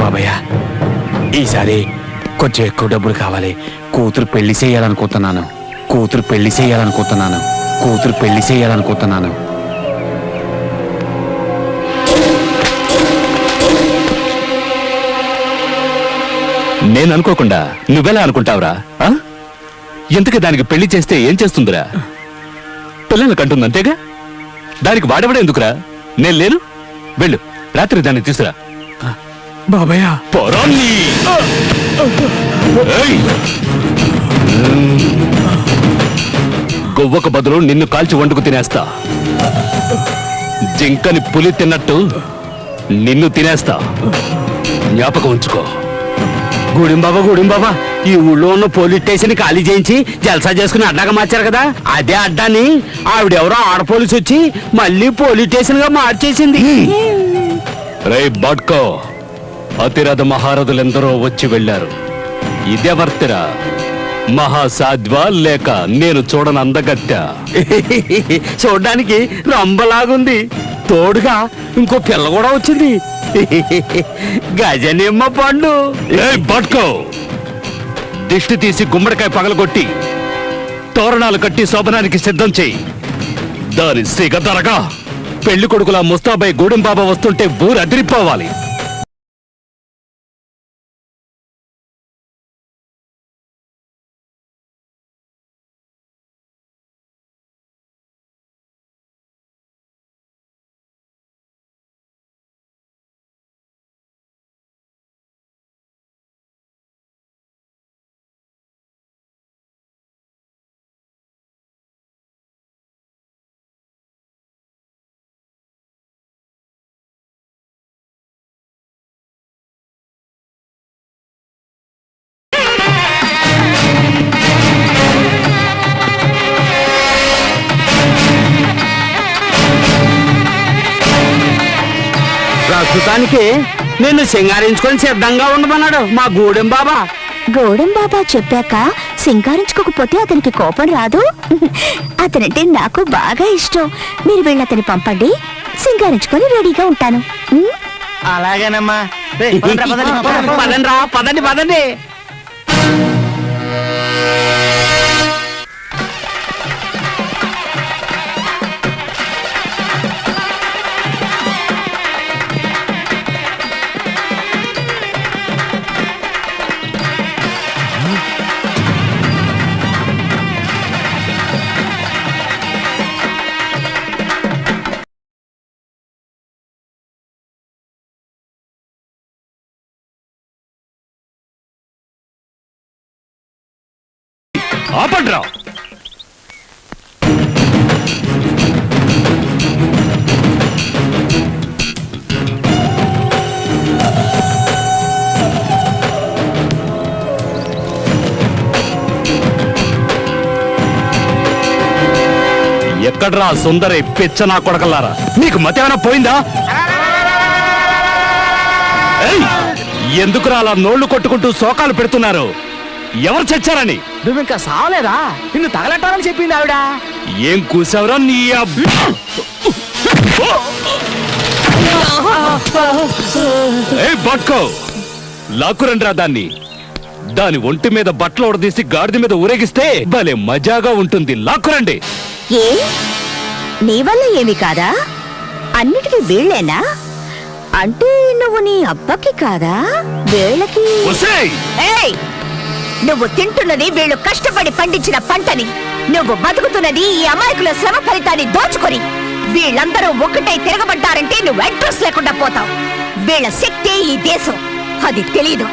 బాబయ్య, ఈసారి కొంచెం ఎక్కువ డబ్బులు కావాలి. కూతురు పెళ్లి చేయాలనుకుంటున్నాను. నేను అనుకోకుండా నువ్వెలా అనుకుంటావురా? ఎందుకు దానికి పెళ్లి చేస్తే ఏం చేస్తుందిరా? పిల్లలు కంటుంది అంతేగా. దానికి వాడవడే ఎందుకురా? నేను లేను, వెళ్ళు రాత్రి దాన్ని తీసురా. బాబయ్య గొవ్వకు బదులు నిన్ను కాల్చి వండుకు తినేస్తా. జింకని పులి తిన్నట్టు నిన్ను తినేస్తా. జ్ఞాపకం ఉంచుకో. గుడింబాబా, ఈ ఊళ్ళో ఉన్న పోలీస్ స్టేషన్ ఖాళీ చేయించి జల్సా చేసుకుని అడ్డాగా మార్చారు కదా, అదే అడ్డాని ఆవిడెవరో ఆడ పోలీసు వచ్చి మళ్ళీ పోలీస్ స్టేషన్ గా మార్చేసింది. రే బాట్కో, అతిరథ మహారథులెందరో వచ్చి వెళ్ళారు. ఇదెవర్తిరా? మహాసాధ్వా లేక నేను చూడని అందగత్య? చూడ్డానికి రంబలాగుంది, తోడుగా ఇంకో పిల్ల కూడా వచ్చింది. గజనిమ్మ పండు. బాట్కో, దిష్టి తీసి గుమ్మడికాయ పగలగొట్టి తోరణాలు కట్టి శోభనానికి సిద్ధం చెయ్యి. దాని సిగ ధరగా పెళ్లి కొడుకులా ముస్తాబై గూడెం బాబా వస్తుంటే ఊరు అదిరిపోవాలి. ప్రస్తుతానికి నిన్ను సింగారించుకొని సిద్ధంగా ఉండమన్నాడు మా గూడెం బాబా. గూడెం బాబా చెప్పాక సింగారించుకోకపోతే అతనికి కోపం రాదు. అతనంటే నాకు బాగా ఇష్టం. మీరు వెళ్ళి అతని పంపండి, సింగారించుకొని రెడీగా ఉంటాను. అలాగేనమ్మా. పదండి. ఆపండ్రా. ఎక్కడ్రా సుందరి పిచ్చ నా కొడకల్లారా? నీకు మతేమైనా పోయిందా? ఎందుకురా అలా నోళ్లు కొట్టుకుంటూ శోకాలు పెడుతున్నారు? ఎవరు చచ్చారని? నువ్వు ఇంకా సావలేదా? నిన్ను తగలట్టాలని చెప్పింది ఆవిడ. ఏం కూసావురా నీ? బట్కో, లాక్కురండిరా దాన్ని. దాని ఒంటి మీద బట్టలు ఉడదీసి గాడిద మీద ఊరేగిస్తే భలే మజాగా ఉంటుంది. లాక్కురండి. ఏ నీ వల్ల ఏమి కాదా? అన్నిటికీ వీళ్ళేనా? అంటే నువ్వు నీ అబ్బకి కాదా? వీళ్ళకి నువ్వు తింటున్నది వీళ్ళు కష్టపడి పండించిన పంటని, నువ్వు బతుకుతున్నది ఈ అమాయకుల శ్రమ ఫలితాన్ని దోచుకొని. వీళ్ళందరూ ఒక్కటై తిరగబడ్డారంటే నువ్వు అడ్రస్ లేకుండా పోతావు. వీళ్ళ శక్తి ఈ దేశం, అది తెలీదు.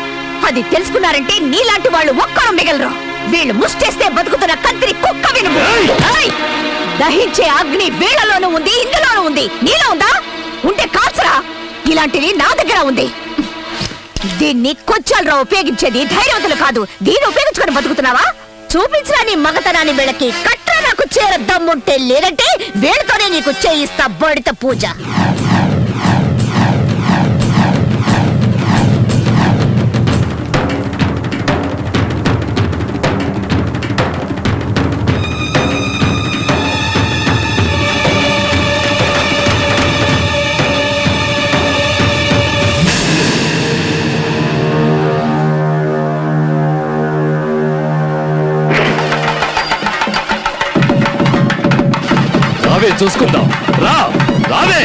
అది తెలుసుకున్నారంటే నీలాంటి వాళ్ళు ఒక్కరు మిగలరు. వీళ్ళు ముష్టేస్తే బతుకుతున్న కత్తిరి కుక్క వినుము. దహించే అగ్ని వీళ్ళలోనూ ఉంది, ఇందులోనూ ఉంది. నీలో ఉందా? ఉంటే కాల్చరా. ఇలాంటిది నా దగ్గర ఉంది. దీన్ని కొచ్చాలరా ఉపయోగించేది, ధైర్యవంతులు కాదు. దీన్ని ఉపయోగించుకొని బతుకుతున్నావా? చూపించరా నీ మగతనాన్ని. వీళ్ళకి కట్రా నాకు చేర దమ్ముంటే, లేదంటే వీళ్ళతోనే నీకు చేయిస్తా బడిత పూజ. చూసుకుందాం. రా రావే.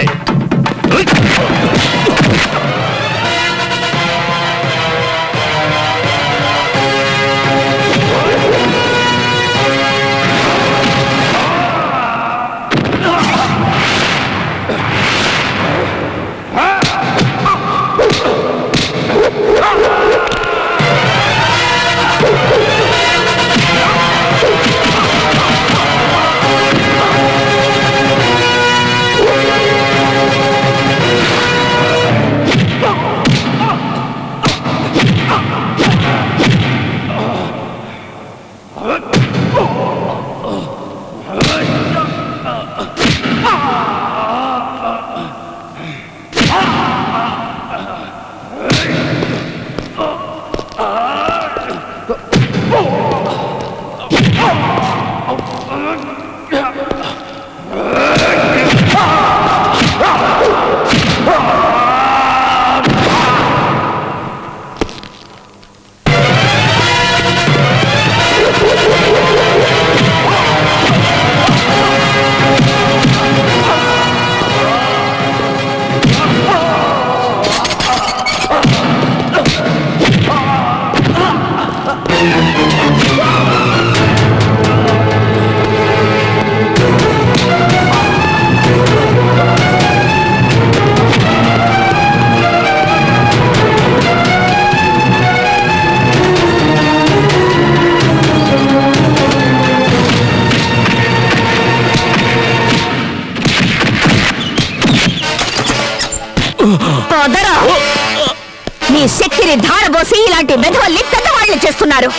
నీ శక్తిని ధారబోసి ఇలాంటి వెధవల్ని పెద్దవాళ్ళు చేస్తున్నారు.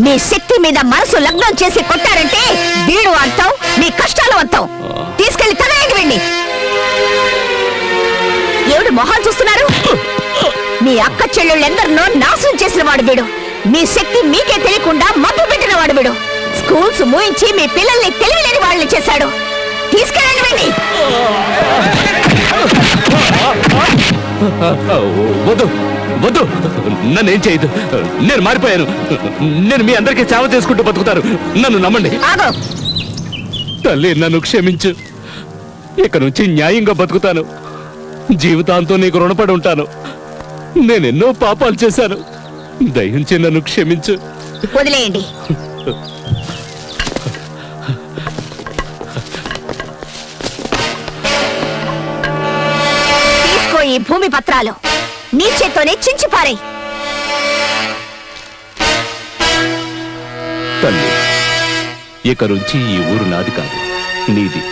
నీ శక్తి మీద మనసు లగ్నం చేసి కొట్టారంటే వీడు అంతం, నీ కష్టాలు అంతం. తీసుకెళ్లి తగలేండి వీడిని. ఎవడు మొహాలు చూస్తున్నారు? నీ అక్క చెల్లెళ్ళెందరినో నాశనం చేసిన వాడు వీడు. మీ శక్తి మీకే తెలియకుండా మబ్బు పెట్టిన వాడు వీడు. స్కూల్స్ మూయించి మీ పిల్లల్ని తెలివిలేని వాళ్ళని చేశాడు. తీసుకెళ్ళండి వీడిని. వద్దు వద్దు, నన్నేం చేయదు. నేను మారిపోయాను. నేను మీ అందరికీ సేవ చేసుకుంటూ బతుకుతాను. నన్ను నమ్మండి. తల్లి, నన్ను క్షమించు. ఇక నుంచి న్యాయంగా బతుకుతాను. జీవితాంతం నీకు రుణపడి ఉంటాను. నేనెన్నో పాపాలు చేశాను. దయించి నన్ను క్షమించు. వదిలేయండి. తీసుకో ఈ భూమి పత్రాలు. నీ చేత్తోనే చించిపారే. తల్లి, ఇక నుంచి ఈ ఊరు నాది కాదు, నీది.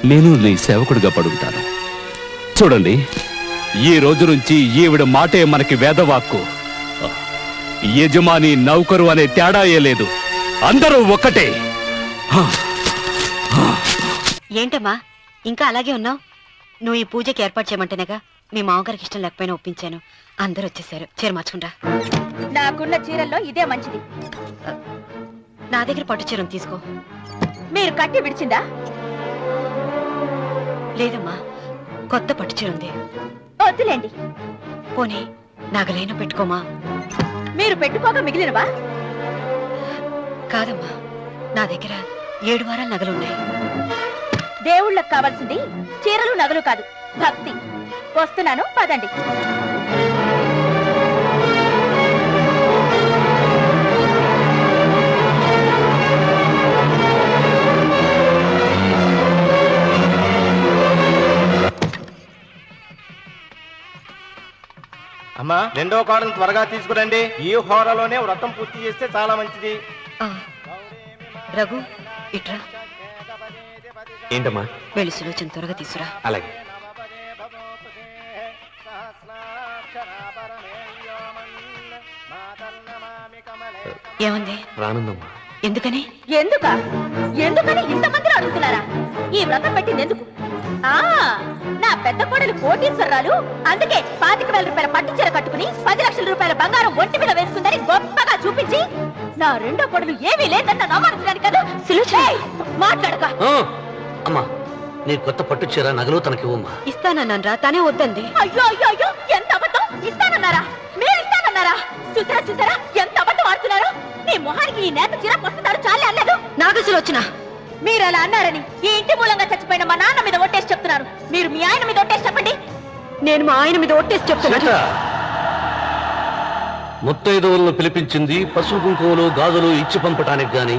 నేను నీ సేవకుడిగా పడుంటాను. చూడండి, ఈ రోజు నుంచి ఈవిడ మాటే మనకి వేదవాక్కు. యజమాని నౌకరు అనే తేడాయే లేదు. అందరూ ఒక్కటే. ఏంటమ్మా ఇంకా అలాగే ఉన్నావు? నువ్వు ఈ పూజకి ఏర్పాటు చేయమంటేనేగా మీ మామగారికి ఇష్టం లేకపోయినా ఒప్పించాను. అందరూ వచ్చేసారు. చీర మార్చుకుంటా. నాకున్న చీరల్లో ఇదే మంచిది. నా దగ్గర పట్టు చీరను తీసుకో. మీరు కట్టి విడిచిందా? లేదమ్మా, కొత్త పట్టు చీర ఉంది. వద్దులేండి. పోనీ నాగలైనా పెట్టుకోమా. మీరు పెట్టుకోక మిగిలినవా? కాదమ్మా, నా దగ్గర 7 వారాల నగలున్నాయి. దేవుళ్ళకు కావాల్సింది చీరలు నగలు కాదు, భక్తి. వస్తున్నాను, పదండి. అమ్మా, 2వ కాడను త్వరగా తీసుకురండి. ఈ హోరాలోనే వ్రతం పూర్తి చేస్తే చాలా మంచిది. రఘు, ఇట్రా. ఏంటమ్మా? వెళ్ళి సులోచన త్వరగా తీసురా. అలాగే. ఏమంది? రానుందమ్మా. ఎందుకని? ఎందుకని ఇంతమందిని అడుగుతున్నారా? ఈ వ్రతం పెట్టింది ఎందుకు? నా పెద్ద కోడలు కోటీశ్వరరాలు. అందుకే 25,000 రూపాయల పట్టు చీర కట్టుకుని 10 లక్షల రూపాయల బంగారం ఒంటి మీద వేసుకుందని గొప్పగా చూపించి నా రెండో కోడలు ఏమీ లేదన్న నమ్మకం కదా. మాట్లాడక. అమ్మా, నీ కొత్త పట్టు చీర నగలు తనకి ఇవ్వమ్మా. ఇస్తానన్నాను రా, తానే వద్దంది. అయ్యో అయ్యో అయ్యో, ఎంత అబద్ధం! ఇస్తానన్నారా? మీరు ఇస్తానన్నారా? చూసారా ఎంత అబద్ధం ఆడుతున్నారు? నీ మొహానికి ఈ నేత చీర వస్తున్నారు చాలే అనలేదు. నాగసులు వచ్చిన మీరు అలా అన్నారని ఈ ఇంటి మూలంగా చచ్చిపోయిన మా నాన్న మీద ఒట్టేసి చెప్తున్నారు. మీరు మీ ఆయన మీద ఒట్టేసి చెప్పండి. నేను మా ఆయన మీద ఒట్టేసి చెప్తున్నాను. సీత, ముత్తైదువులను పిలిపించింది పసుపు కుంకుమలు గాజులు ఇచ్చి పంపటానికి గాని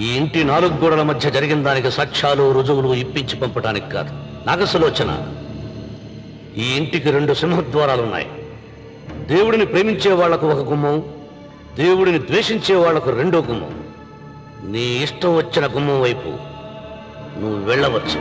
ఈ ఇంటి 4 గోడల మధ్య జరిగిన దానికి సాక్ష్యాలు రుజువులు ఇప్పించి పంపటానికి కాదు. నాగసులోచన, ఈ ఇంటికి 2 సింహద్వారాలున్నాయి. దేవుడిని ప్రేమించే వాళ్లకు ఒక గుమ్మం, దేవుడిని ద్వేషించే వాళ్లకు 2వ గుమ్మం. నీ ఇష్టం వచ్చిన గుమ్మం వైపు నువ్వు వెళ్ళవచ్చు.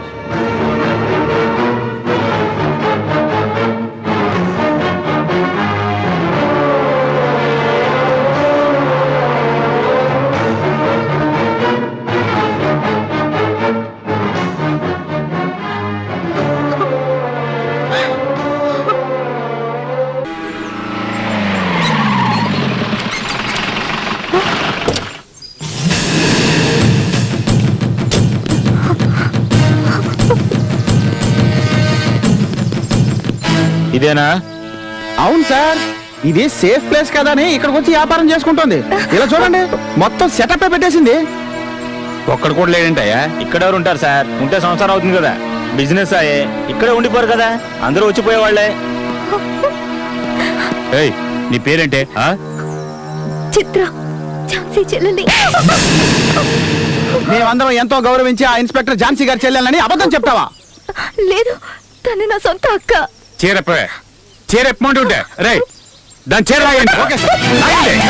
ఇదేనా? అవును సార్, ఇది సేఫ్ ప్లేస్ కదా అని ఇక్కడికి వచ్చి వ్యాపారం చేసుకుంటుంది. ఇలా చూడండి, మొత్తం సెటప్ పెట్టేసింది. ఒక్కడు కూడా లేడంటయ్యా. ఇక్కడ ఎవరు ఉంటారు సార్? ఉంటే సంసారం అవుతుంది కదా. బిజినెస్ అయ్యే ఇక్కడే ఉండిపోరు కదా, అందరూ వచ్చిపోయేవాళ్లే. ఏయ్, నీ పేరేంటే? చిత్ర, ఝాన్సీ చెల్లెలి. మేమందరం ఎంతో గౌరవించి ఆ ఇన్స్పెక్టర్ ఝాన్సీ గారి చెల్లెలని అబద్ధం చెప్తావా? లేదు, తను నా సొంత అక్క. చీరెప్పమంటుంటే రే దాని చీర రాయండి. ఓకే సార్, రాయండి.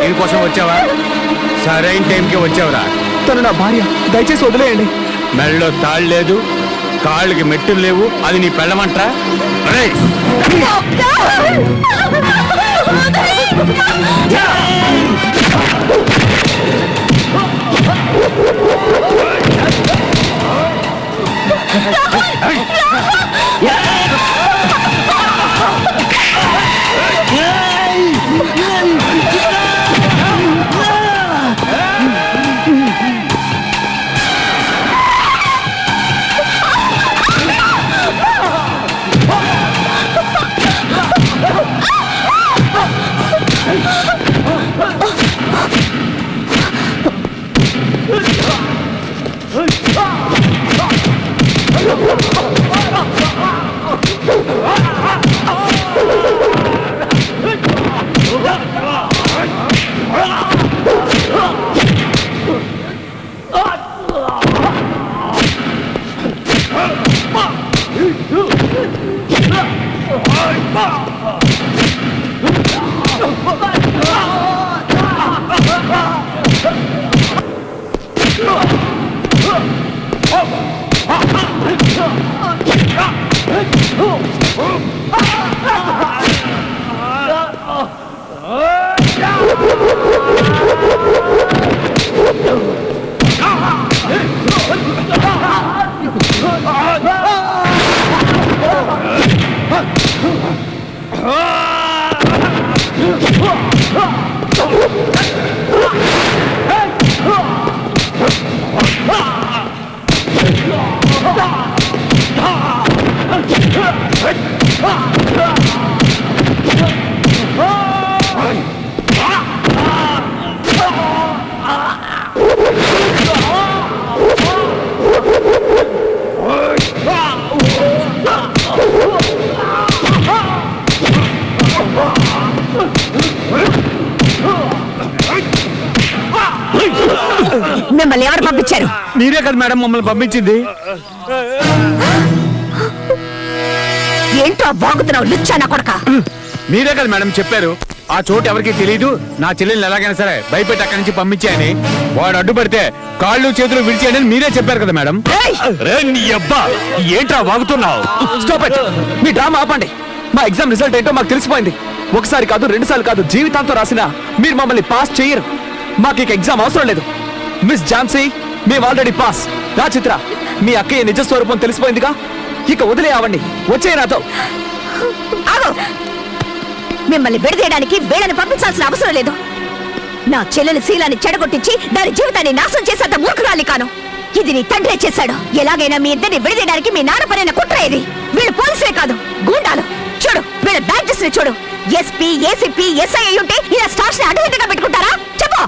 దీనికోసం వచ్చావా? సరైన టైంకి వచ్చావురా. తను నా భార్య, దయచేసి వదిలేయండి. మెడలో తాళ్ళు లేదు, కాళ్ళకి మెట్టులు లేవు, అది నీ పెళ్ళమంటరా? మిమ్మల్ని ఎవరు పంపించారు? మీరే కదా మేడం మమ్మల్ని పంపించింది. ఏంటో బాగుతున్నావు లుచ్చానా కొడక? మీరే కదా మేడం చెప్పారు ఆ చోటు ఎవరికి తెలియదు, నా చెల్లెల్ని ఎలాగైనా సరే భయపెట్టి అక్కడి నుంచి పంపించాయని. వాడు అడ్డుపడితే కాళ్ళు చేతులు విడిచేయని మీరే చెప్పారు కదా మేడం. ఏంట్రా వాగుతున్నావు? Stop it. మీ డ్రామా ఆపండి. మా ఎగ్జామ్ రిజల్ట్ ఏంటో మాకు తెలిసిపోయింది. ఒకసారి కాదు, 2 సార్లు కాదు, జీవితాంతో రాసినా మీరు మమ్మల్ని పాస్ చేయరు. మాకు ఇక ఎగ్జామ్ అవసరం లేదు. మిస్ ఝాన్సీ, మేము ఆల్రెడీ పాస్. రా చిత్ర, మీ అక్కయ్య నిజ స్వరూపం తెలిసిపోయిందిగా, ఇక వదిలే అవ్వండి. వచ్చే నాతో. ఆగు! మిమ్మల్ని విడదీయడానికి వీళ్ళని పంపించాల్సిన అవసరం లేదు. నా చెల్లెలి శీలాన్ని చెడగొట్టించి దాని జీవితాన్ని నాశనం చేసేంత మూర్ఖురాలి కాను. ఇది నీ తండ్రే చేశాడు. ఎలాగైనా మీ ఇద్దరిని విడదీయడానికి మీ నాన్న పైన కుట్ర ఇది. వీళ్ళు పోలీసులే కాదు, గూండాలు. చూడు వీళ్ళ బ్యాడ్జెస్ ని చూడు. ఎస్పీ, ఏసీపీ, ఎస్ఐ అయి ఉంటే ఇలా స్టార్స్ ని అడ్డుదిడ్డగా పెట్టుకుంటారా? చెప్పు.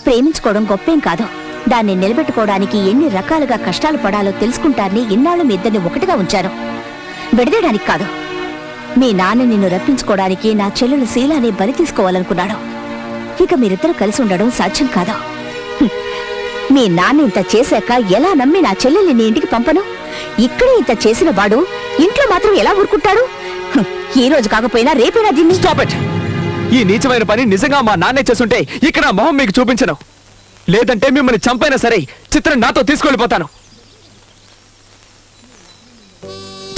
ప్రేమించుకోవడం గొప్పేం కాదు. దాన్ని నిలబెట్టుకోవడానికి ఎన్ని రకాలుగా కష్టాలు పడాలో తెలుసుకుంటారని ఇన్నాళ్ళు మీ ఇద్దరిని ఒకటిగా ఉంచాను. విడదీయడానికి కాదు. మీ నాన్న నిన్ను రప్పించుకోవడానికి నా చెల్లెలు శీలాన్ని బలి తీసుకోవాలనుకున్నాడు. ఇక మీరిద్దరూ కలిసి ఉండడం సాధ్యం కాదు. మీ నాన్న ఇంత చేశాక ఎలా నమ్మి నా చెల్లెల్ని నీ ఇంటికి పంపను? ఇక్కడే ఇంత చేసిన వాడు ఇంట్లో మాత్రం ఎలా ఊరుకుంటాడు? ఈ రోజు కాకపోయినా రేపైనా దీన్ని. Stop it. ఈ నీచమైన పని నిజంగా మా నాన్నే చేస్తుంటే ఇక్కడ నా మొహం మీకు చూపించను. లేదంటే మిమ్మల్ని చంపైనా సరే చిత్రం నాతో తీసుకెళ్ళిపోతాను.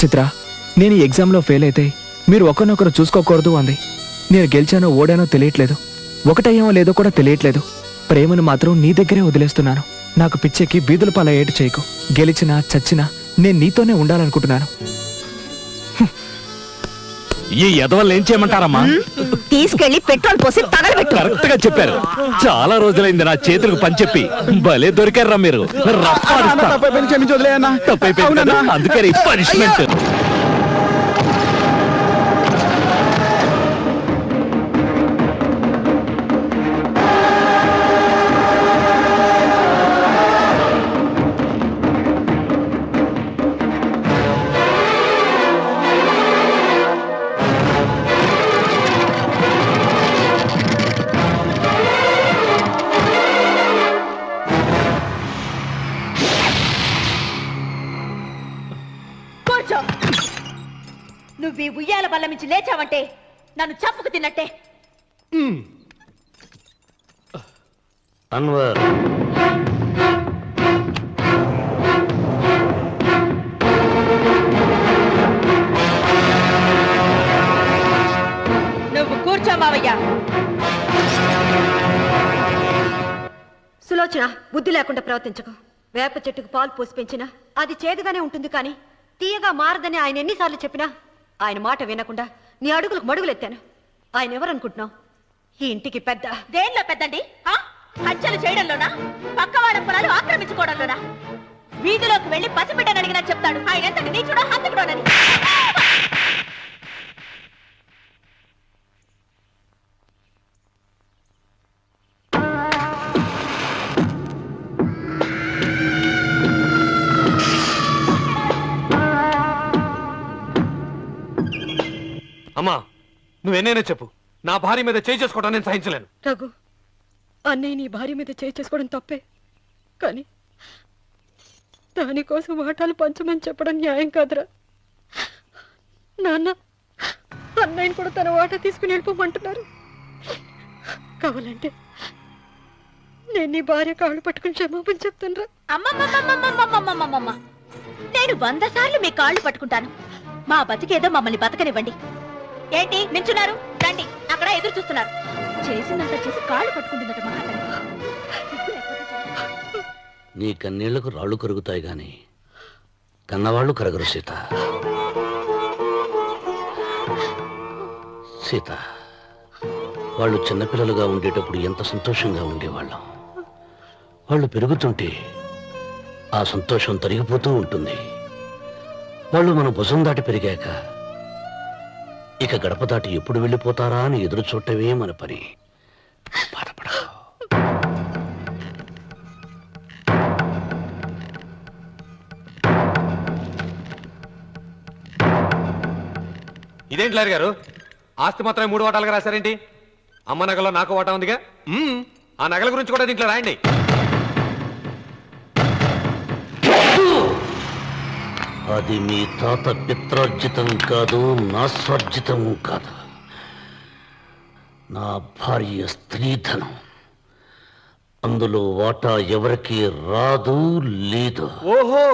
చిత్ర, నేను ఈ ఎగ్జామ్లో ఫెయిల్ అయితే మీరు ఒకరినొకరు చూసుకోకూడదు అంది. నేను గెలిచానో ఓడానో తెలియట్లేదు, ఒకటయ్యామో లేదో కూడా తెలియట్లేదు. ప్రేమను మాత్రం నీ దగ్గరే వదిలేస్తున్నాను. నాకు పిచ్చెక్కి బీదుల పాల ఏటు చేయకు. గెలిచినా చచ్చినా నేను నీతోనే ఉండాలనుకుంటున్నాను. ఈ ఎదవల్ని ఏం చేయమంటారమ్మా? తీసుకెళ్లి పెట్రోల్ పోసి తగలబెట్టు. కరెక్ట్ గా చెప్పారు. చాలా రోజులైంది నా చేతులకు పని చెప్పి. భలే దొరికారా మీరు. తప్పైపోయింది కదా, అందుకని పనిష్మెంట్. నువ్వు ఈ ఉయ్యాల బల్ల నుంచి లేచావంటే నన్ను చంపుకు తిన్నట్టే. అన్వర్, నువ్వు కూర్చో మావయ్య. సులోచన, బుద్ధి లేకుండా ప్రవర్తించకు. వేప చెట్టుకు పాలు పోసి పెంచినా అది చేదుగానే ఉంటుంది, కానీ తీయగా మారదని ఆయన ఎన్నిసార్లు చెప్పినా ఆయన మాట వినకుండా నీ అడుగులకు మడుగులెత్తాను. ఆయన ఎవరనుకుంటున్నావు? ఈ ఇంటికి పెద్ద. దేనిలో పెద్దండి? హత్యలు చేయడంలోనా? పక్కవాడ పొలాలు ఆక్రమించుకోవడంలోనా? వీధిలోకి వెళ్లి పసిబిడ్డని అడిగినా చెప్తాడు ఆయన ఎంతటి నీచుడో హంతకుడోనని. అమ్మా, నువ్వెన్నైనా చెప్పు, నా భార్య మీద చేయి చేసుకోవడం నేను సహించలేను. రఘు, అన్నయ్య నీ భార్య మీద చేయి చేసుకోవడం తప్పే, కానీ దానికోసం వాటాలు పంచమని చెప్పడం న్యాయం కాదురా. నాన్న అన్నయ్యని కూడా తన వాటా తీసుకుని వెళ్ళిపోమంటున్నారు. కావాలంటే నేను నీ భార్య కాళ్ళు పట్టుకుని క్షమాపణ చెప్తాను రా. అమ్మమ్మమ్మమ్మమ్మమ్మమ్మమ్మమ్మ, నేను 100 సార్లు మీ కాళ్ళు పట్టుకుంటాను. మా బతికేదో మమ్మల్ని బతకనివ్వండి. ఏంటి నించున్నారు? రండి, అక్కడ ఎదురు చూస్తున్నారు. చేసినంత చేసి కాళ్ళు పట్టుకుంటుందట మహాతల్లి. నీ కన్నీళ్లకు రాళ్ళు కరుగుతాయి గాని కన్నవాళ్ళు కరగరు సీత. సీత, వాళ్ళు చిన్నపిల్లలుగా ఉండేటప్పుడు ఎంత సంతోషంగా ఉండేవాళ్ళం. వాళ్ళు పెరుగుతుంటే ఆ సంతోషం తరిగిపోతూ ఉంటుంది. వాళ్ళు మన భుజం దాటి పెరిగాక ఇక గడప దాటి ఎప్పుడు వెళ్ళిపోతారా అని ఎదురు చూడటమే మన పని. బాధపడకు. ఇదేంటి లారి గారు, ఆస్తి మాత్రమే 3 వాటాలుగా రాశారేంటి? అమ్మ నగలో నాకు వాటా ఉందిగా. ఆ నగల గురించి కూడా దీంట్లో రాయండి. అది మీ తాత పిత్రార్జితం కాదు, నా స్వార్జితం కాదు. నా భార్య స్త్రీధనం. అందులో వాటా ఎవరికి రాదు, లేదు. ఓహో,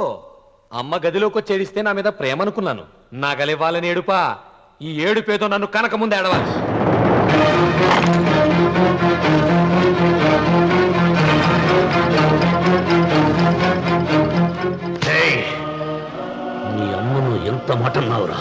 అమ్మ గదిలోకి వచ్చి ఏడిస్తే నా మీద ప్రేమ అనుకున్నాను. నగలివ్వాలని ఏడుపా. ఈ ఏడుపేదో నన్ను కనక ముందు ఏడవాలి. మీ అమ్మను ఎంత మాట అన్నావురా?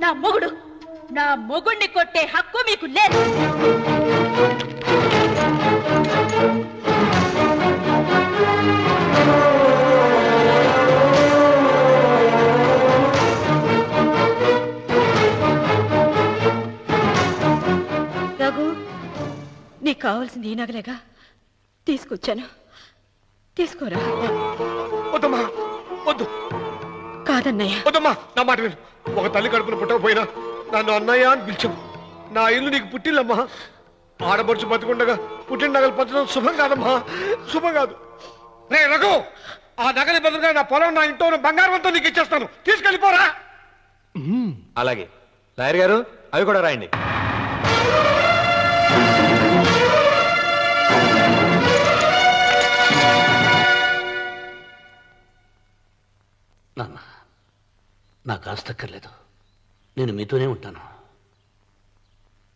నా మొగుణ్ణి కొట్టే హక్కు మీకు లేదు. రఘు, నీకు కావాల్సింది ఈ నగలేగా తీసుకొచ్చాను, తీసుకోరా. వద్దమ్మా, వద్దు. కాదన్నయ్య. వద్దమ్మా, నా మాట విను. ఒక తల్లి కడుపున పుట్టకపోయినా నన్ను అన్నయ్య అని పిలిచావు. నా ఇల్లు నీకు పుట్టిల్లమ్మా. ఆడపడుచు బతికుండగా పుట్టిన నగలు పంచడం శుభం కాదమ్మా, శుభం కాదు. రే రఘు, ఆ నగలి బదులుగా నా పొలం, నా ఇంట్లో బంగారం అంతా నీకు ఇచ్చేస్తాను, తీసుకెళ్ళిపోరా. అలాగే లాయర్ గారు, అవి కూడా రాయండి. నాన్న, నాకు ఆస్తక్కర్లేదు. నేను మీతోనే ఉంటాను.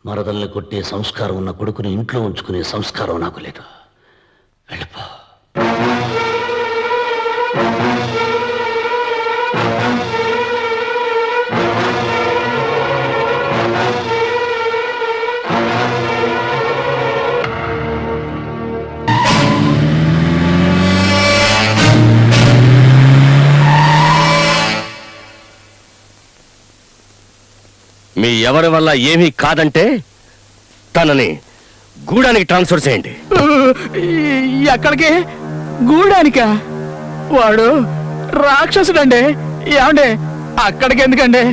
మరదల్ని కొట్టే సంస్కారం ఉన్న కొడుకుని ఇంట్లో ఉంచుకునే సంస్కారం నాకు లేదు. వెళ్ళిపో. మీ ఎవరి వల్ల ఏమీ కాదంటే తనని గూడానికి ట్రాన్స్ఫర్ చేయండి. ఎక్కడికి? గూడానికా? వాడు రాక్షసుడండి. ఏమండి, అక్కడికి ఎందుకండి?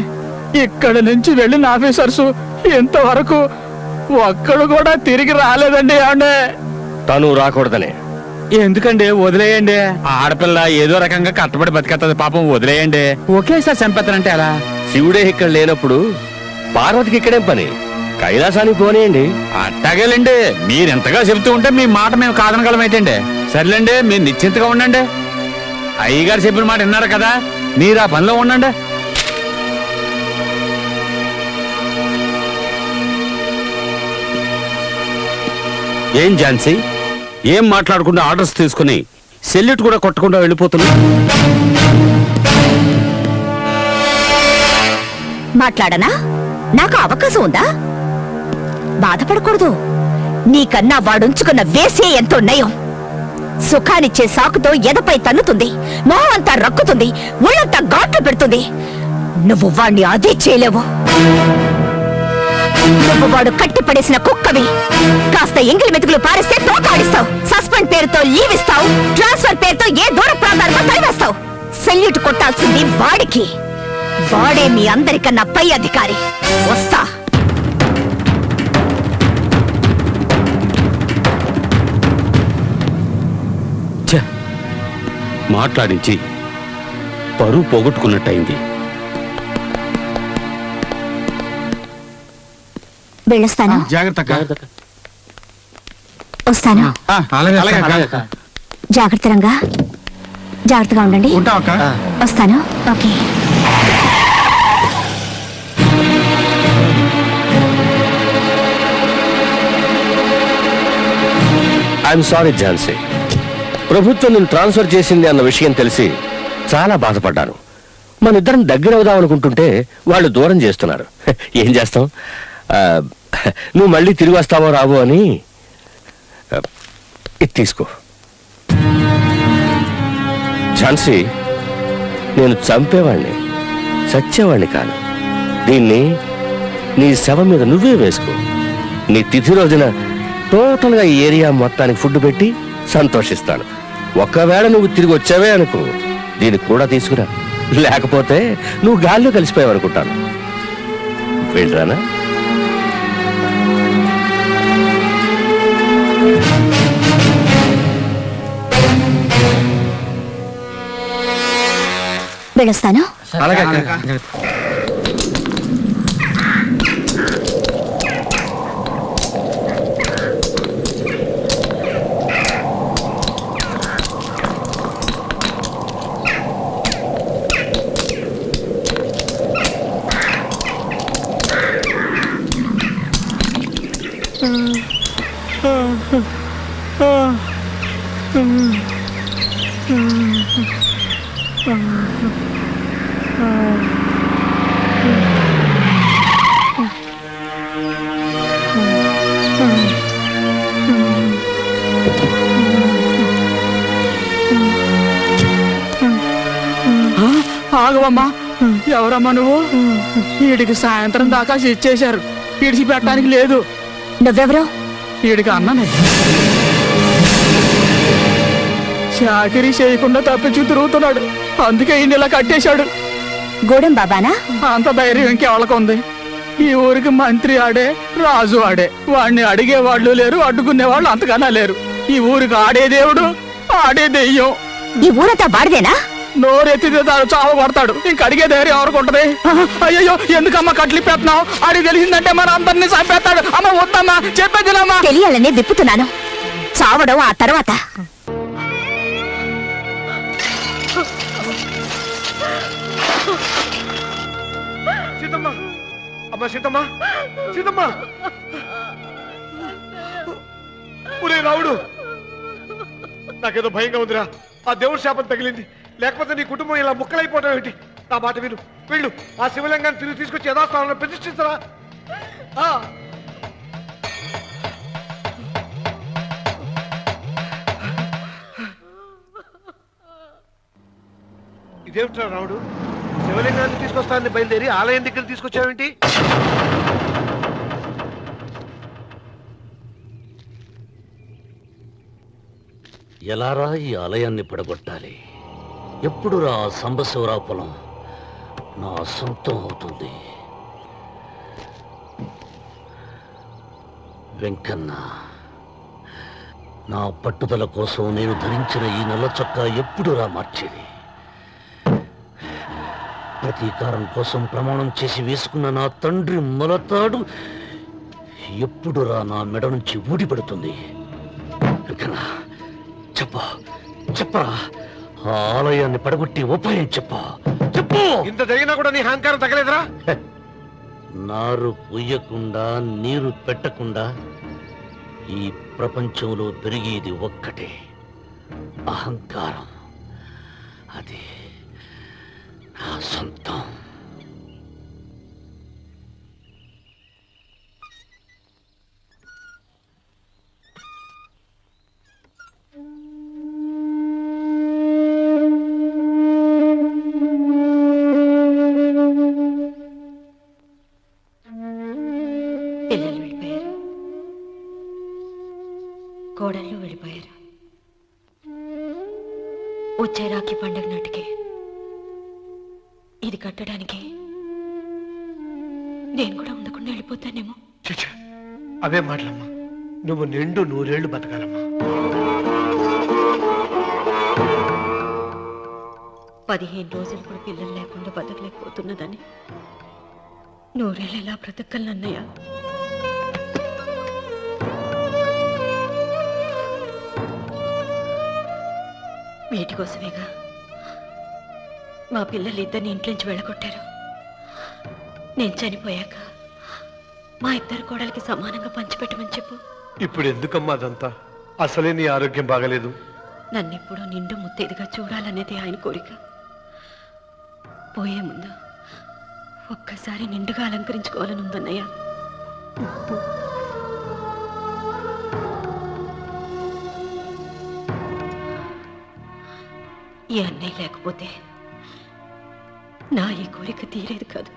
ఇక్కడ నుంచి వెళ్ళిన ఆఫీసర్స్ ఇంతవరకు ఒక్కడు కూడా తిరిగి రాలేదండి. ఏమండి, తను రాకూడదనే. ఎందుకండి? వదిలేయండి. ఆడపిల్ల ఏదో రకంగా కట్టబడి బతికేస్తుంది, పాపం వదిలేయండి. ఒకేసారి చంపేస్తానంటే అలా? శివుడే ఇక్కడ లేనప్పుడు పార్వతికి ఇక్కడేం పని? కైలాసానికి పోనీయండి. అట్టాగేలండి, మీరు ఎంతగా చెబుతూ ఉంటే మీ మాట మేము కాదనగలం ఏంటండి. సర్లేండి, మీరు నిశ్చింతగా ఉండండి. అయ్యగారు చెప్పిన మాట విన్నారు కదా, మీరు ఆ పనిలో ఉండండి. ఏం ఝాన్సీ, ఏం మాట్లాడకుండా ఆర్డర్స్ తీసుకుని సెల్యూట్ కూడా కొట్టకుండా వెళ్ళిపోతున్నా? మాట్లాడనా? నాకు అవకాశం ఉందా? బాధపడకూడదు. నీకన్నా వాడుంచుకున్న వేసే ఎంతో నయం. సుఖానిచ్చే సాకుతో ఎదపై తన్నుతుంది, మొహం అంతా రక్కుతుంది, ఒళ్ళంతా ఘాట్లు పెడుతుంది. నువ్వు వాణ్ణి అదే చేయలేవు. నువ్వు వాడు కట్టిపడేసిన కుక్కవి. కాస్త ఎంగిలి మెతుకులు పారిస్తే తోకాడిస్తావు, సస్పెండ్ పేరుతో లీవ్ ఇస్తావు, ట్రాన్స్ఫర్ పేరుతో ఏ దూర ప్రాంతాలకు తరివేస్తావు. సెల్యూట్ కొట్టాల్సింది వాడికి. వాడే మీ అందరికన్నా పై అధికారి. వస్తా. మాట్లాడించి పరువు పోగొట్టుకున్నట్టయింది. వెళ్ళొస్తాను. జాగ్రత్త. వస్తాను. జాగ్రత్తగా ఉండండి. వస్తాను. ఓకే. I'm sorry Jhansi. ప్రభుత్వం నేను ట్రాన్స్ఫర్ చేసింది అన్న విషయం తెలిసి చాలా బాధపడ్డాను. మన ఇద్దరం దగ్గర అవుదాం అనుకుంటుంటే వాళ్ళు దూరం చేస్తున్నారు. ఏం చేస్తాం? నువ్వు మళ్ళీ తిరిగి వస్తావో రావో అని ఇది తీసుకో. ఝాన్సీ, నేను చంపేవాణ్ణి, చచ్చేవాణ్ణి కాదు. దీన్ని నీ శవం మీద నువ్వే వేసుకో. నీ తిథి రోజున టోటల్గా ఈ ఏరియా మొత్తానికి ఫుడ్ పెట్టి సంతోషిస్తాను. ఒకవేళ నువ్వు తిరిగి వచ్చావే అనుకో, దీన్ని కూడా తీసుకురా. లేకపోతే నువ్వు గాల్లో కలిసిపోయావు అనుకుంటాను. వెళ్ళరానా? వెళ్ళొస్తాను. ఆగవమ్మా, ఎవరమ్మా నువ్వు? వీడికి సాయంత్రం దాకా ఇచ్చేశారు, ఇడిచిపెట్టడానికి లేదు. నువ్వెవరు? వీడికి అన్ననే చాకరీ చేయకుండా తప్పించు తిరుగుతున్నాడు, అందుకే ఈయన ఇలా కట్టేశాడు. గూడెం బాబానా? అంత ధైర్యం ఇంకెవరికి ఉంది? ఈ ఊరికి మంత్రి ఆడే, రాజు ఆడే. వాడిని అడిగే వాళ్ళు లేరు, అడ్డుకునే వాళ్ళు అంతకన్నా లేరు. ఈ ఊరికి ఆడే దేవుడు, ఆడే దెయ్యం. ఈ ఊరంతా బాడిదేనా? నోరెత్తితే చావ కొడతాడు, ఇంక అడిగే ధైర్యం ఎవరికి ఉంటది? అయ్యో, ఎందుకమ్మా కట్లిపెట్టినావు? అడిగి తెలిసిందంటే మన అందరినీ చంపేస్తాడు. అమ్మ వద్దమ్మా, చెప్పేదినమ్మా. తెలియాలనే విప్పుతున్నాను, చావడం ఆ తర్వాత. సీతమ్మ, అమ్మ సీతమ్మ, సీతమ్మ. ఒరే రావుడు, నాకేదో భయంగా ఉందిరా. ఆ దేవుడి శాపం తగిలింది, లేకపోతే నీ కుటుంబం ఇలా ముక్కలైపోవడం ఏంటి? నా మాట విను, వెళ్ళు. ఆ శివలింగాన్ని తిరిగి తీసుకొచ్చి యథాస్థానంలో ప్రతిష్ఠించరా. ఇదేమిట్రా రావుడు, శివలింగాన్ని తీసుకొస్తానని బయలుదేరి ఆలయం దగ్గర తీసుకొచ్చావేంటి? ఎలారా ఈ ఆలయాన్ని పడగొట్టాలి? ఎప్పుడురా ఆ సంబశివరావు పొలం నా సొంతం అవుతుంది? వెంకన్న, నా పట్టుదల కోసం నేను ధరించిన ఈ నల్ల చొక్కా ఎప్పుడురా మార్చేది? ప్రతీకారం కోసం ప్రమాణం చేసి వేసుకున్న నా తండ్రి మొలతాడు ఎప్పుడురా నా మెడ నుంచి ఊడిపడుతుంది? వెంకన్న, చెప్పరా, ఆ ఆలయాన్ని పడగొట్టి ఉపాయం చెప్పు. ఇంత జరిగినా కూడా నీ అహంకారం తగలేదురా? నారు పొయ్యకుండా నీరు పెట్టకుండా ఈ ప్రపంచంలో పెరిగేది ఒక్కటే, అహంకారం. అది నా సొంతం. పిల్లలు వెళ్ళిపోయారు, కోడళ్ళు వెళ్ళిపోయారు. వచ్చే రాఖీ పండుగ నాటికి ఇది కట్టడానికి నేను కూడా ఉండకుండా వెళ్ళిపోతానేమో. చిచ్చ, అవే మాటలమ్మా. నువ్వు నిండు 100 ఏళ్ళు బతకాలమ్మా. 15 రోజులు కూడా పిల్లలు లేకుండా బతకలేకపోతున్నదని 100 ఏళ్ళు ఎలా బ్రతకలన్నయ్య? వీటి కోసమేగా మా పిల్లలు ఇద్దరిని ఇంట్లోంచి వెళ్ళగొట్టారు. నేను చనిపోయాక మా ఇద్దరు కోడలికి సమానంగా పంచిపెట్టమని చెప్పు. ఇప్పుడు ఎందుకమ్మా అదంతా? అసలే నీ ఆరోగ్యం బాగలేదు. నన్నెప్పుడూ నిండు ముత్తైదుగా చూడాలనేది ఆయన కోరిక. పోయే ముందు ఒక్కసారి నిండుగా అలంకరించుకోవాలని ఉందన్నయ్య. ఈ అన్నయ్య లేకపోతే నా ఈ కోరిక తీరేది కాదు.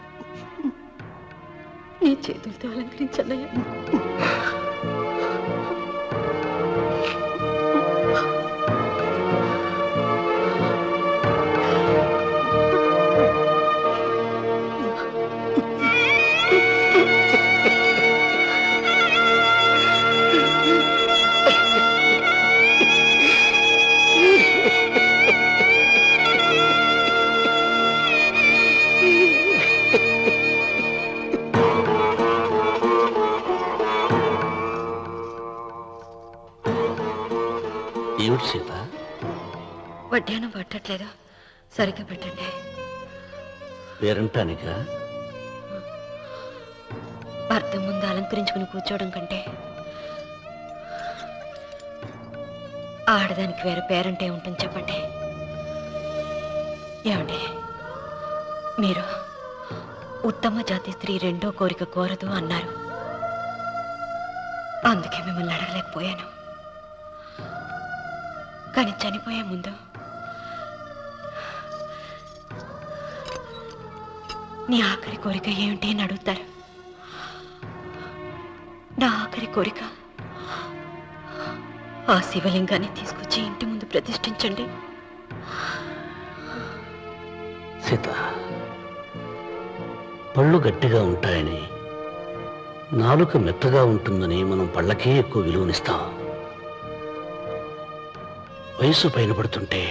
నీ చేతులతో అలంకరించన్నయ్య. ఏమిటి సీత? వడ్డానం పట్టట్లేదు, సరిగ్గా పెట్టండి. పేరంటానిక? భర్త ముందు అలంకరించుకుని కూర్చోవడం కంటే ఆడదానికి వేరే పేరంటే ఉంటుంది చెప్పండి. ఏమండి, మీరు ఉత్తమ జాతి స్త్రీ రెండో కోరిక కోరదు అన్నారు. అందుకే మిమ్మల్ని అడగలేకపోయాను. కానీ చనిపోయే ముందు నీ ఆఖరి కోరిక ఏమిటి అని అడుగుతారు. నా ఆఖరి కోరిక ఆ శివలింగాన్ని తీసుకొచ్చి ఇంటి ముందు ప్రతిష్ఠించండి. సీత, పళ్ళు గట్టిగా ఉంటాయని, నాలుక మెత్తగా ఉంటుందని మనం పళ్ళకే ఎక్కువ విలువనిస్తాం. వయసు పైన పడుతుంటే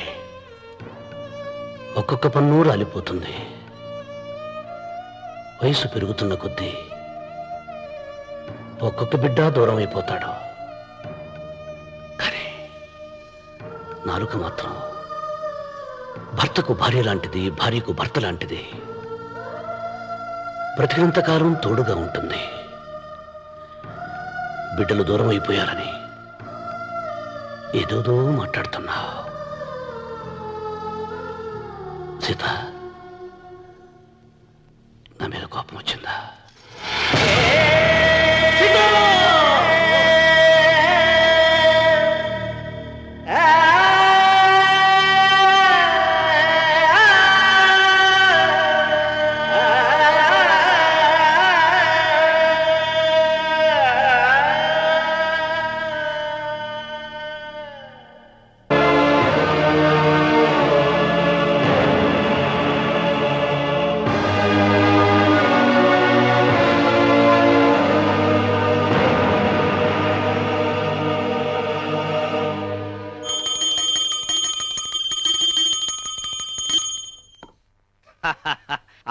ఒక్కొక్క పన్ను రాలిపోతుంది. వయసు పెరుగుతున్న కొద్దీ ఒక్కొక్క బిడ్డ దూరం అయిపోతాడు. కానీ నాలుక మాత్రం భర్తకు భార్య లాంటిది, భార్యకు భర్త లాంటిది. బ్రతికినంతకాలం తోడుగా ఉంటుంది. బిడ్డలు దూరం అయిపోయారని ఏదోదో మాట్లాడుతున్నా. సీత, నా మీద కోపం వచ్చిందా?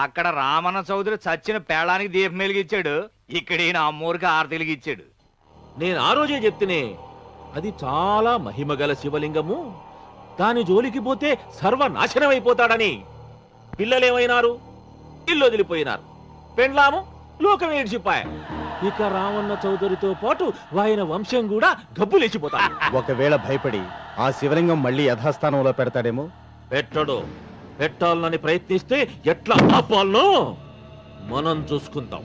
అక్కడ రామన్న చౌదరి చచ్చిన పేళానికి దీపం వెలిగించాడు, ఇక్కడ ఈయన అమ్మోరికి ఆరతి వెలిగించాడు. నేను ఆ రోజే చెప్తేనే అది చాలా మహిమగల శివలింగము, దాని జోలికి పోతే సర్వనాశనం అయిపోతాడని. పిల్లలేమైనారు? ఇల్లు వదిలిపోయినారు. పెండ్లాము లోకం ఏడ్చిపాయ. ఇక రామన్న చౌదరితో పాటు ఆయన వంశం కూడా గబ్బు లేచిపోతాడు. ఒకవేళ భయపడి ఆ శివలింగం మళ్ళీ యథాస్థానంలో పెడతాడేమో. పెట్టడు. పెట్టాలని ప్రయత్నిస్తే ఎట్లా ఆపాలనో మనం చూసుకుందాం.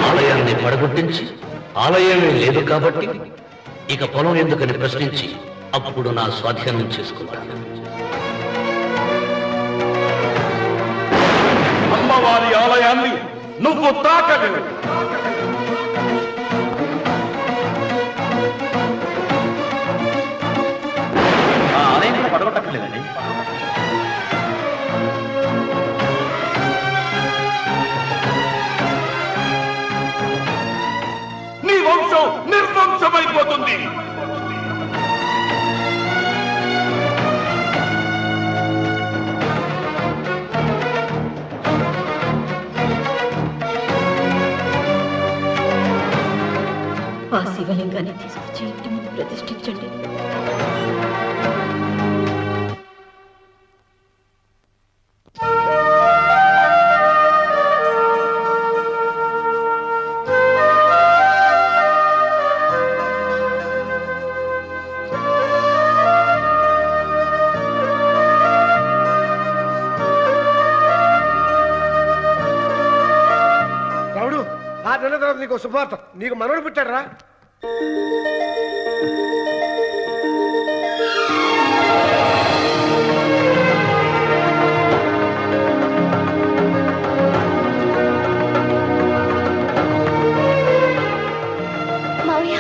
ఆలయాన్ని పడగొట్టించి ఆలయమే లేదు కాబట్టి ఇక పొలం ఎందుకని ప్రశ్నించి అప్పుడు నా స్వాధీనం చేసుకుంటాను. అమ్మవారి ఆలయాన్ని నువ్వు తాకలేవు. ఆ ఆలయం కూడా పడగొట్టలేదండి. నీ వంశం నిర్వంశమైపోతుంది. ఆ శివలింగాన్ని తీసుకొచ్చి ఇంటి ముందు ప్రతిష్ఠించండి. రావుడు, ఆ నెల తర్వాత నీకు శుభార్త. నీకు మనవడు పుట్టాడరా? మావయ్య,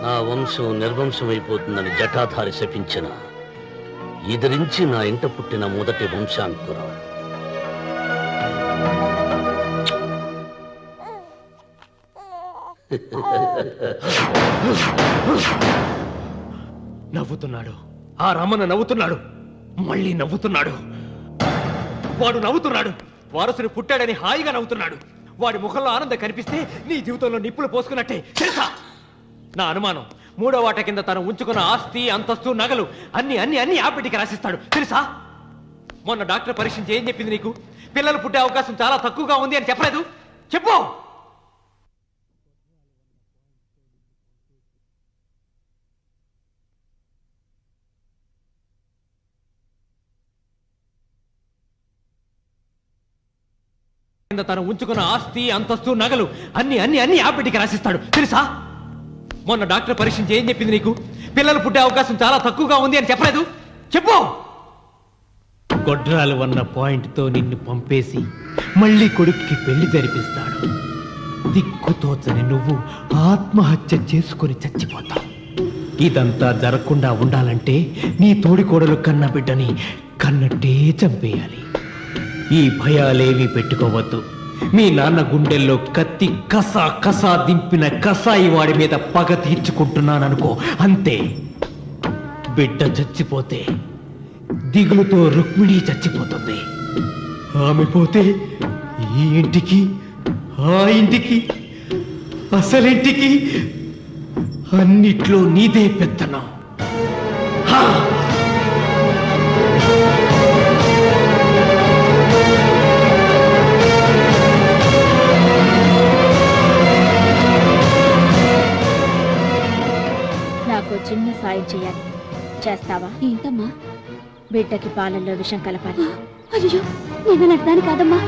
నా వంశం నిర్వంశమైపోతుందని జటాధారి శపించిన ఎదిరించి నా ఇంట పుట్టిన మొదటి వంశాంకురం. నవ్వుతున్నాడు. ఆ రమణ నవ్వుతున్నాడు. మళ్ళీ నవ్వుతున్నాడు. వాడు నవ్వుతున్నాడు. వారసుని పుట్టాడని హాయిగా నవ్వుతున్నాడు. వాడి ముఖంలో ఆనందం కనిపిస్తే నీ జీవితంలో నిప్పులు పోసుకున్నట్టే తెలుసా? నా అనుమానం, మూడో వాట కింద తను ఉంచుకున్న ఆస్తి, అంతస్తు, నగలు అన్ని అన్ని అన్ని ఆ బిడ్డకి రాసిస్తాడు తెలుసా? మొన్న డాక్టర్ పరీక్షించి ఏం చెప్పింది నీకు? పిల్లలు పుట్టే అవకాశం చాలా తక్కువగా ఉంది అని చెప్పలేదు? చెప్పు. కింద తను ఉంచుకున్న ఆస్తి అంతస్తు నగలు అన్ని అన్ని అన్ని ఆ బిడ్డకి రాసిస్తాడు తెలుసా? మొన్న డాక్టర్ పరీక్షించి ఏం చెప్పింది నీకు? పిల్లలు పుట్టే అవకాశం చాలా తక్కువగా ఉంది అని చెప్పలేదు? చెప్పు. గొడ్రాలు అన్న పాయింట్తో నిన్ను పంపేసి మళ్ళీ కొడుక్కి పెళ్లి జరిపిస్తాడు. దిక్కుతోచని నువ్వు ఆత్మహత్య చేసుకుని చచ్చిపోతావు. ఇదంతా జరగకుండా ఉండాలంటే నీ తోడికోడలు కన్న బిడ్డని కన్నట్టే చంపేయాలి. ఈ భయాలేవి పెట్టుకోవద్దు. మీ నాన్న గుండెల్లో కత్తి కసా కసా దింపిన కసాయి వాడి మీద పగ తీర్చుకుంటున్నాననుకో, అంతే. బిడ్డ చచ్చిపోతే దిగులుతో రుక్మిణి చచ్చిపోతుంది. ఆమె పోతే ఈ ఇంటికి ఆ ఇంటికి అసలింటికి అన్నిట్లో నీదే పెత్తనం. నాకు చిన్న సాయం చేయాలి, చేస్తావా? ఏంటమ్మా? బిడ్డకి పాలల్లో విషం కలపాలి. అయ్యో, నేను అర్థాన్ని కాదమ్మా.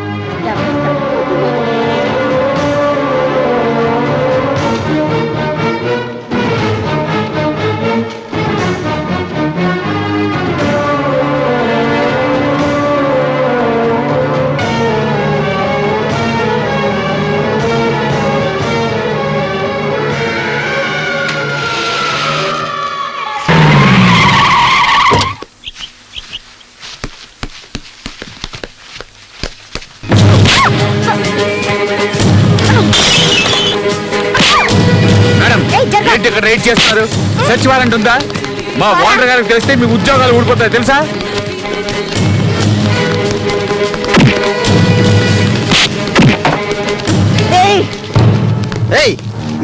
మేడం, ఏంటి ఇక్కడ రైడ్ చేస్తున్నారు? సర్చ్ వారెంట్ ఉందా? మా ఓనర్ గారికి తెలిస్తే మీ ఉద్యోగాలు ఊడిపోతాయి తెలుసా?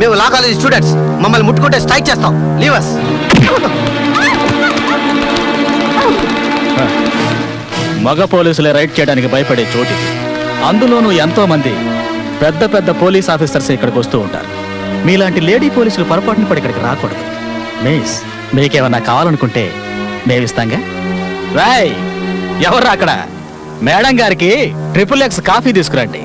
మేము లా కాలేజ్ స్టూడెంట్స్, మమ్మల్ని ముట్టుకుంటే స్ట్రైక్ చేస్తాం. లీవర్స్ మగ పోలీసులే రైడ్ చేయడానికి భయపడే చోటు. అందులోనూ ఎంతో మంది పెద్ద పెద్ద పోలీస్ ఆఫీసర్స్ ఇక్కడికి వస్తూ ఉంటారు. మీలాంటి లేడీ పోలీసులు పొరపాటున పడి ఇక్కడికి రాకూడదు. మిస్, మీకేమన్నా కావాలనుకుంటే మేమిస్తాంగా. రాయ్, ఎవరు అక్కడ? మేడం గారికి XXX కాఫీ తీసుకురండి.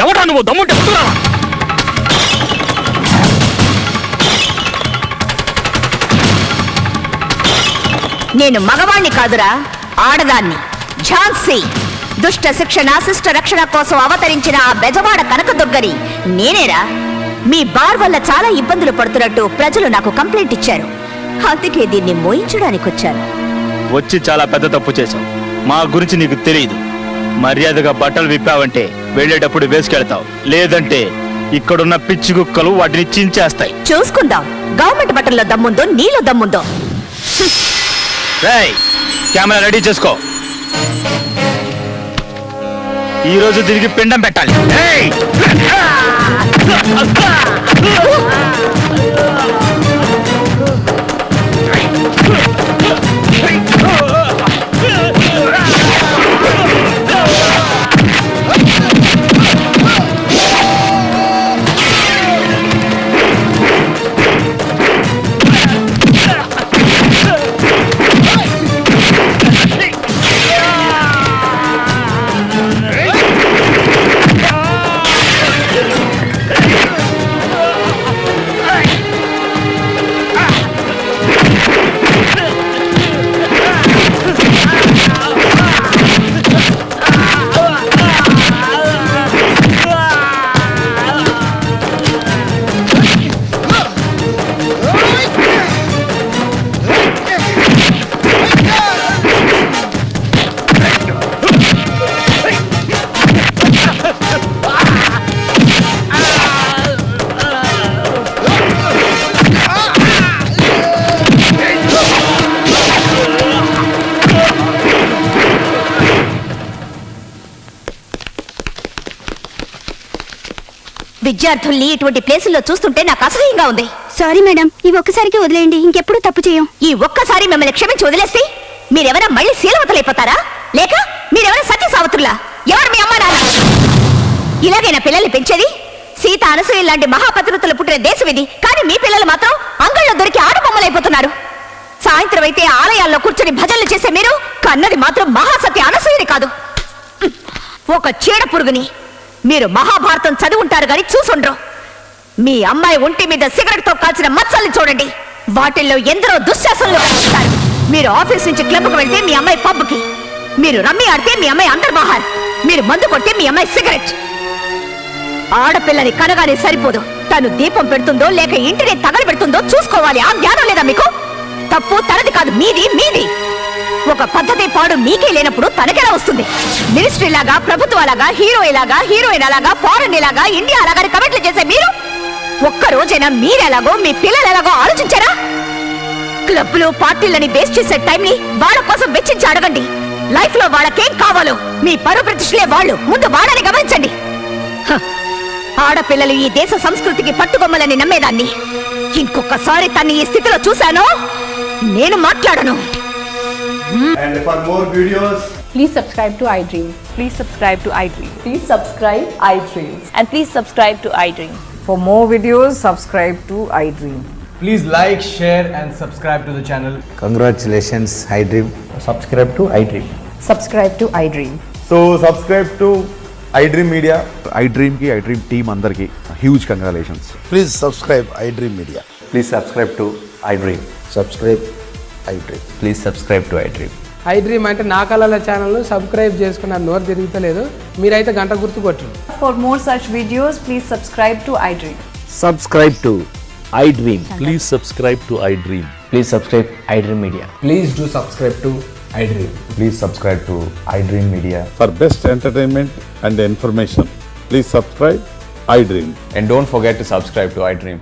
ఎవడా నువ్వు? దమ్ముంటే నేను మగవాణ్ణి కాదురా, ఆడదాన్ని. ఝాన్సీ. దుష్ట శిక్షణ శిష్ట రక్షణ కోసం అవతరించిన ఆ బెజవాడ కనకదుగ్గరి నేనేరా. మీ బార్ వల్ల చాలా ఇబ్బందులు పడుతున్నట్టు ప్రజలు నాకు కంప్లైంట్ ఇచ్చారు. అందుకే దీన్ని మోయించడానికి వచ్చాను. వచ్చి చాలా పెద్ద తప్పు చేశావు. మా గురించి నీకు తెలియదు. మర్యాదగా బట్టలు విప్పావంటే వెళ్ళేటప్పుడు వేసుకెళ్తావు, లేదంటే ఇక్కడున్న పిచ్చి కుక్కలు వాటిని చించేస్తాయి. చూసుకుందాం గవర్నమెంట్ బట్టల్లో దమ్ముందో నీలో దమ్ముందో. కెమెరా రెడీ చేసుకో. ఈ రోజు తిరిగి పిండం పెట్టాలి. విద్యార్థుల్ని ఇటువంటి ప్లేసుల్లో చూస్తుంటే నాకు అసహ్యంగా ఉంది. సారీ మేడం, ఈ ఒక్కసారికి వదిలేయండి, ఇంకెప్పుడు తప్పు చేయం. ఈ ఒక్కసారి మిమ్మల్ని క్షమించి వదిలేస్తే మీరెవరా మళ్ళీ శీలవతలైపోతారా, లేక మీరెవరా సత్య సావతుల్లా? ఎవరు మీ అమ్మ నాన్న? ఇలాగైనా పిల్లల్ని పెంచేది? సీత అనసూయ లాంటి మహాపతివతులు పుట్టిన దేశం ఇది. కానీ మీ పిల్లలు మాత్రం అంగళ్ళలో దొరికి ఆడబొమ్మలైపోతున్నారు. సాయంత్రం అయితే ఆలయాల్లో కూర్చొని భజనలు చేసే మీరు కన్నది మాత్రం మహాసతి అనసూయని కాదు, ఒక చీడ పురుగుని. మీరు మహాభారతం చదివి ఉంటారు గాని చూసుండ్రు. మీ అమ్మాయి ఒంటి మీద సిగరెట్ తో కాల్చిన మచ్చల్ని చూడండి. వాటిల్లో ఎందరో దుశ్శాసనలు కనిపిస్తారు. మీరు ఆఫీస్ నుంచి క్లబ్కు వెళ్తే మీ అమ్మాయి పబ్కి, మీరు రమ్మి ఆడితే మీ అమ్మాయి అంతర్బాహార్, మీరు మందు కొడితే మీ అమ్మాయి సిగరెట్. ఆడపిల్లని కనగానే సరిపోదు, తను దీపం పెడుతుందో లేక ఇంటిని తగలబెడుతుందో చూసుకోవాలి. ఆ జ్ఞానం లేదా మీకు? తప్పు తనది కాదు, మీది మీది. ఒక పద్ధతి పాడు మీకే లేనప్పుడు తనకెలా వస్తుంది? మినిస్ట్రీ లాగా, ప్రభుత్వాలాగా, హీరోయిన్ లాగా, ఫారెన్ లాగా, ఇండియా లాగా కమెంట్లు చేసే మీరు ఒక్క రోజైనా మీరెలాగో మీ పిల్లలు ఎలాగో ఆలోచించారా? క్లబ్లు పార్టీలని బేస్ చేసే టైంని వాళ్ళ కోసం వెచ్చించి అడగండి. లైఫ్ లో వాళ్ళకేం కావాలో మీ పరువు ప్రతిష్టలే వాళ్ళు ముందు వాళ్ళని గమనించండి. ఆడపిల్లలు ఈ దేశ సంస్కృతికి పట్టుకొమ్మలని నమ్మేదాన్ని. ఇంకొకసారి తన్ని ఈ స్థితిలో చూశానో నేను మాట్లాడను. And for more videos, Please subscribe to iDream. Please subscribe to iDream. Please subscribe iDream. And please subscribe to iDream. For more videos, subscribe to iDream. Please like, share and subscribe to the channel. congratulations, iDream. Subscribe to iDream. Subscribe to iDream. So subscribe to iDream Media. iDream ki iDream team andarki huge congratulations. Please subscribe iDream media. Please subscribe to iDream. Subscribe iDream. Please subscribe to iDream. iDream అంటే నా కళల ఛానల్ను subscribe చేసుకున్న నోరు తిరుగుతలేదు, మీరైతే గంట గుర్తు కొట్టండి. For more such videos, please subscribe to iDream. Subscribe to iDream. Please subscribe to iDream. Please subscribe iDream Media. Please do subscribe to iDream. Please subscribe to iDream Media. For best entertainment and information, please subscribe iDream. And don't forget to subscribe to iDream.